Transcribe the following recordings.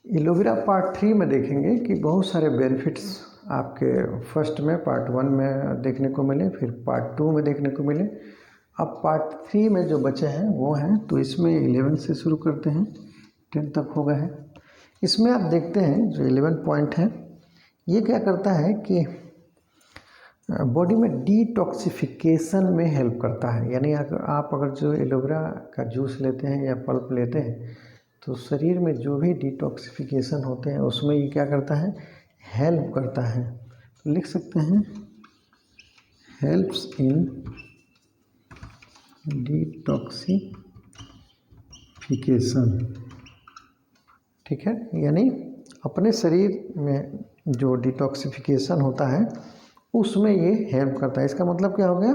Aloe vera part 3 में देखेंगे कि बहुत सारे बेनिफिट्स आपके फर्स्ट में पार्ट 1 में देखने को मिले, फिर पार्ट 2 में देखने को मिले। अब पार्ट 3 में जो बचे हैं वो हैं, तो इसमें 11 से शुरू करते हैं, 10 तक हो गए हैं। इसमें आप देखते हैं जो 11 पॉइंट है, ये क्या करता है कि बॉडी में डिटॉक्सिफिकेशन में हेल्प करता है। यानी अगर जो एलोवेरा का जूस लेते हैं या पल्प लेते हैं तो शरीर में जो भी डिटॉक्सिफिकेशन होते हैं उसमें ये क्या करता है, हेल्प करता है। तो लिख सकते हैं हेल्प्स इन डिटॉक्सिफिकेशन। ठीक है, यानी अपने शरीर में जो डिटॉक्सिफिकेशन होता है उसमें ये हेल्प करता है। इसका मतलब क्या हो गया,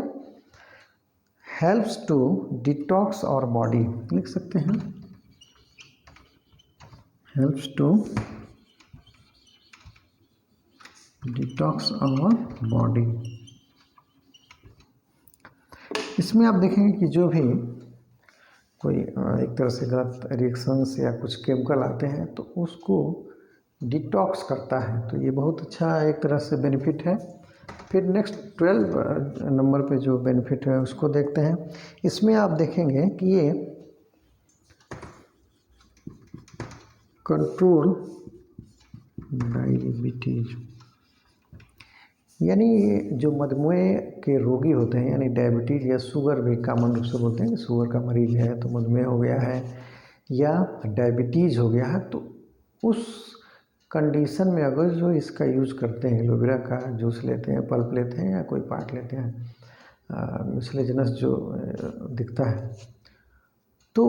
helps to detox our body, लिख सकते हैं helps to detox our body. इसमें आप देखेंगे कि जो भी कोई एक तरह से गलत रिएक्शंस या कुछ केमिकल आते हैं तो उसको डिटॉक्स करता है। तो ये बहुत अच्छा एक तरह से बेनिफिट है। फिर नेक्स्ट 12 नंबर पे जो बेनिफिट है उसको देखते हैं। इसमें आप देखेंगे कि ये कंट्रोल डायबिटीज, यानी जो मधुमेह के रोगी होते हैं, यानी डायबिटीज़ या शुगर भी कॉमन रूप से बोलते हैं कि शुगर का मरीज है तो मधुमेह हो गया है या डायबिटीज़ हो गया है, तो उस कंडीशन में अगर जो इसका यूज़ करते हैं, एलोवेरा का जूस लेते हैं, पल्प लेते हैं या कोई पार्ट लेते हैं मिसलेजनस जो दिखता है, तो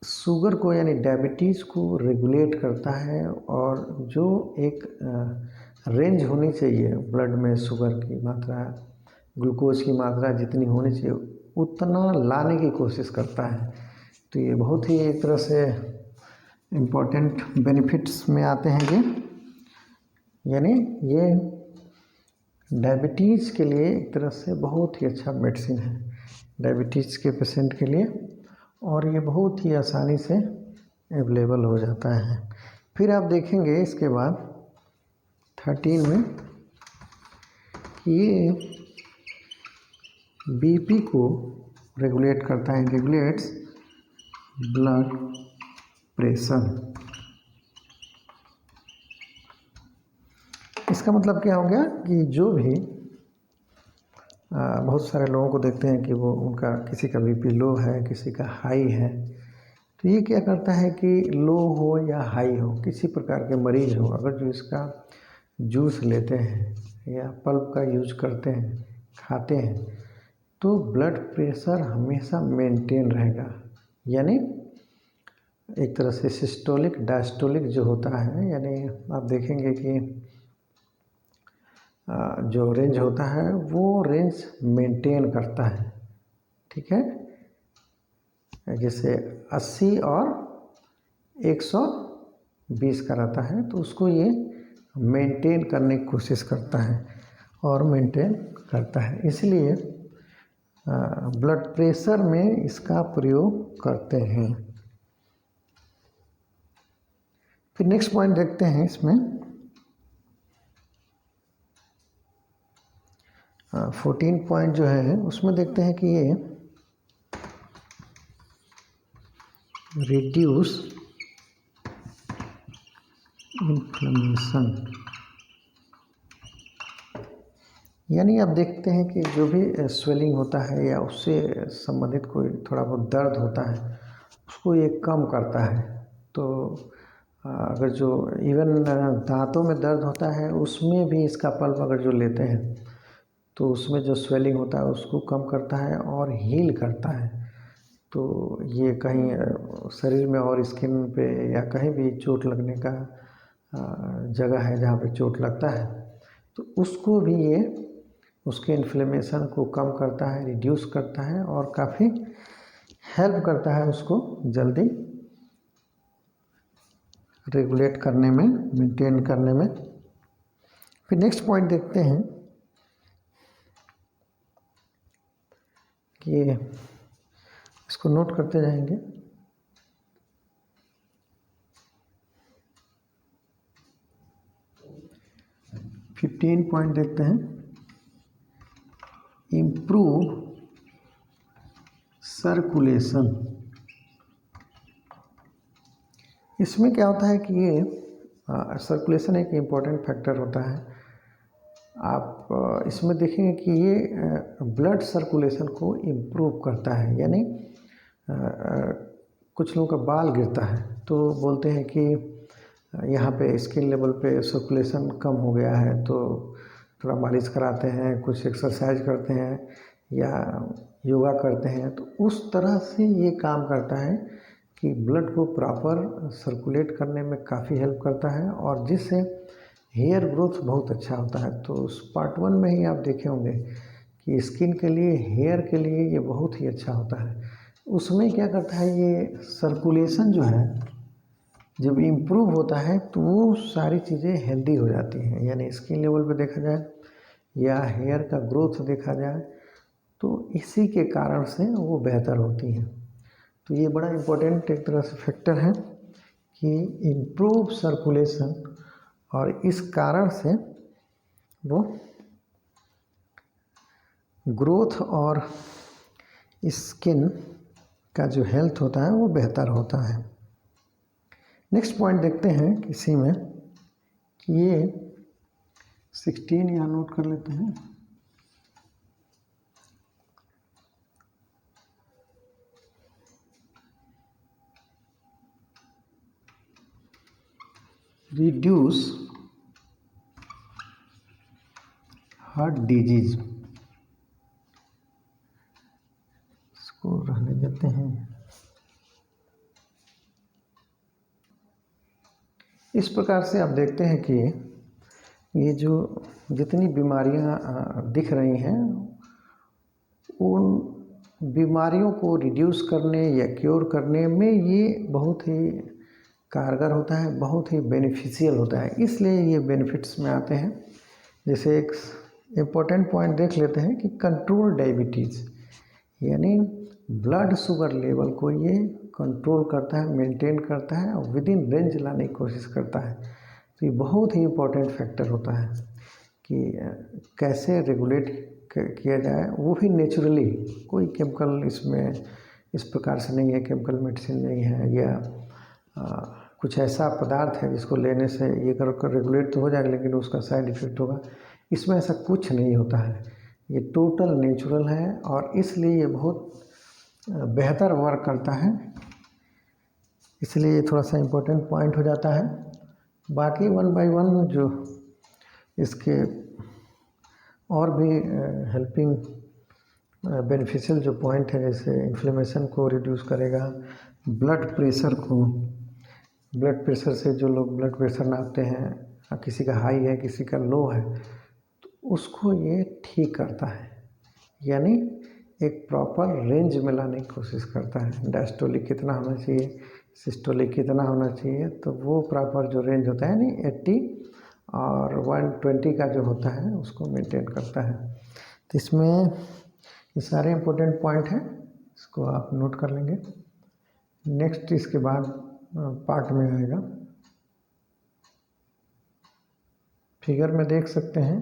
शुगर को यानी डायबिटीज़ को रेगुलेट करता है। और जो एक रेंज होनी चाहिए ब्लड में शुगर की मात्रा, ग्लूकोज की मात्रा जितनी होनी चाहिए उतना लाने की कोशिश करता है। तो ये बहुत ही एक तरह से इम्पोर्टेंट बेनिफिट्स में आते हैं ये, यानी ये डायबिटीज़ के लिए एक तरह से बहुत ही अच्छा मेडिसिन है डायबिटीज़ के पेशेंट के लिए, और ये बहुत ही आसानी से अवेलेबल हो जाता है। फिर आप देखेंगे इसके बाद 13 में ये बीपी को रेगुलेट करता है, रेगुलेट्स ब्लड प्रेशर। इसका मतलब क्या हो गया कि जो भी बहुत सारे लोगों को देखते हैं कि वो उनका किसी का बीपी लो है, किसी का हाई है, तो ये क्या करता है कि लो हो या हाई हो, किसी प्रकार के मरीज हो, अगर जो इसका जूस लेते हैं या पल्प का यूज करते हैं, खाते हैं, तो ब्लड प्रेशर हमेशा मेंटेन रहेगा। यानी एक तरह से सिस्टोलिक डायस्टोलिक जो होता है, यानी आप देखेंगे कि जो रेंज होता है वो रेंज मेंटेन करता है। ठीक है, जैसे 80 और 120 का रहता है तो उसको ये मेंटेन करने की कोशिश करता है और मेंटेन करता है, इसलिए ब्लड प्रेशर में इसका प्रयोग करते हैं। फिर नेक्स्ट पॉइंट देखते हैं इसमें 14 पॉइंट जो है उसमें देखते हैं कि ये रिड्यूस इन्फ्लेमेशन, यानी आप देखते हैं कि जो भी स्वेलिंग होता है या उससे संबंधित कोई थोड़ा बहुत दर्द होता है उसको ये कम करता है। तो अगर जो इवन दांतों में दर्द होता है उसमें भी इसका पल्प अगर जो लेते हैं तो उसमें जो स्वेलिंग होता है उसको कम करता है और हील करता है। तो ये कहीं शरीर में और स्किन पे या कहीं भी चोट लगने का जगह है जहाँ पे चोट लगता है तो उसको भी ये उसके इन्फ्लेमेशन को कम करता है, रिड्यूस करता है और काफ़ी हेल्प करता है उसको जल्दी रेगुलेट करने में, मेंटेन करने में। फिर नेक्स्ट पॉइंट देखते हैं कि इसको नोट करते जाएंगे। 15 पॉइंट देखते हैं, इम्प्रूव सर्कुलेशन। इसमें क्या होता है कि ये सर्कुलेशन एक इम्पॉर्टेंट फैक्टर होता है। आप इसमें देखेंगे कि ये ब्लड सर्कुलेशन को इम्प्रूव करता है, यानी कुछ लोगों का बाल गिरता है तो बोलते हैं कि यहाँ पे स्किन लेवल पे सर्कुलेशन कम हो गया है, तो थोड़ा मालिश कराते हैं, कुछ एक्सरसाइज करते हैं या योगा करते हैं, तो उस तरह से ये काम करता है कि ब्लड को प्रॉपर सर्कुलेट करने में काफ़ी हेल्प करता है और जिससे हेयर ग्रोथ बहुत अच्छा होता है। तो उस पार्ट 1 में ही आप देखे होंगे कि स्किन के लिए, हेयर के लिए ये बहुत ही अच्छा होता है। उसमें क्या करता है, ये सर्कुलेशन जो है जब इम्प्रूव होता है तो वो सारी चीज़ें हेल्दी हो जाती हैं, यानी स्किन लेवल पे देखा जाए या हेयर का ग्रोथ देखा जाए तो इसी के कारण से वो बेहतर होती हैं। तो ये बड़ा इम्पोर्टेंट एक तरह से फैक्टर है कि इम्प्रूव सर्कुलेशन, और इस कारण से वो ग्रोथ और स्किन का जो हेल्थ होता है वो बेहतर होता है। नेक्स्ट पॉइंट देखते हैं इसी में कि ये 16 यहाँ नोट कर लेते हैं। रिड्यूस हार्ट डिजीज, इसको रहने देते हैं। इस प्रकार से आप देखते हैं कि ये जो जितनी बीमारियां दिख रही हैं उन बीमारियों को रिड्यूस करने या क्योर करने में ये बहुत ही कारगर होता है, बहुत ही बेनिफिशियल होता है, इसलिए ये बेनिफिट्स में आते हैं। जैसे एक इम्पोर्टेंट पॉइंट देख लेते हैं कि कंट्रोल डायबिटीज़, यानी ब्लड शुगर लेवल को ये कंट्रोल करता है, मेंटेन करता है और विद इन रेंज लाने की कोशिश करता है। तो ये बहुत ही इम्पोर्टेंट फैक्टर होता है कि कैसे रेगुलेट किया जाए, वो भी नेचुरली, कोई केमिकल इसमें इस प्रकार से नहीं है, केमिकल मेडिसिन नहीं है या कुछ ऐसा पदार्थ है जिसको लेने से ये कर रेगुलेट तो हो जाएगा लेकिन उसका साइड इफ़ेक्ट होगा, इसमें ऐसा कुछ नहीं होता है। ये टोटल नेचुरल है और इसलिए ये बहुत बेहतर वर्क करता है, इसलिए ये थोड़ा सा इम्पोर्टेंट पॉइंट हो जाता है। बाकी 1 बाय 1 जो इसके और भी हेल्पिंग बेनिफिशियल जो पॉइंट है, जैसे इन्फ्लेमेशन को रिड्यूस करेगा, ब्लड प्रेशर से जो लोग ब्लड प्रेशर नापते हैं, किसी का हाई है किसी का लो है, तो उसको ये ठीक करता है, यानी एक प्रॉपर रेंज में लाने की कोशिश करता है। डायस्टोलिक कितना होना चाहिए, सिस्टोलिक कितना होना चाहिए, तो वो प्रॉपर जो रेंज होता है यानी 80 और 120 का जो होता है उसको मेंटेन करता है। तो इसमें ये सारे इम्पोर्टेंट पॉइंट हैं, इसको आप नोट कर लेंगे। नेक्स्ट इसके बाद पार्ट में आएगा। फिगर में देख सकते हैं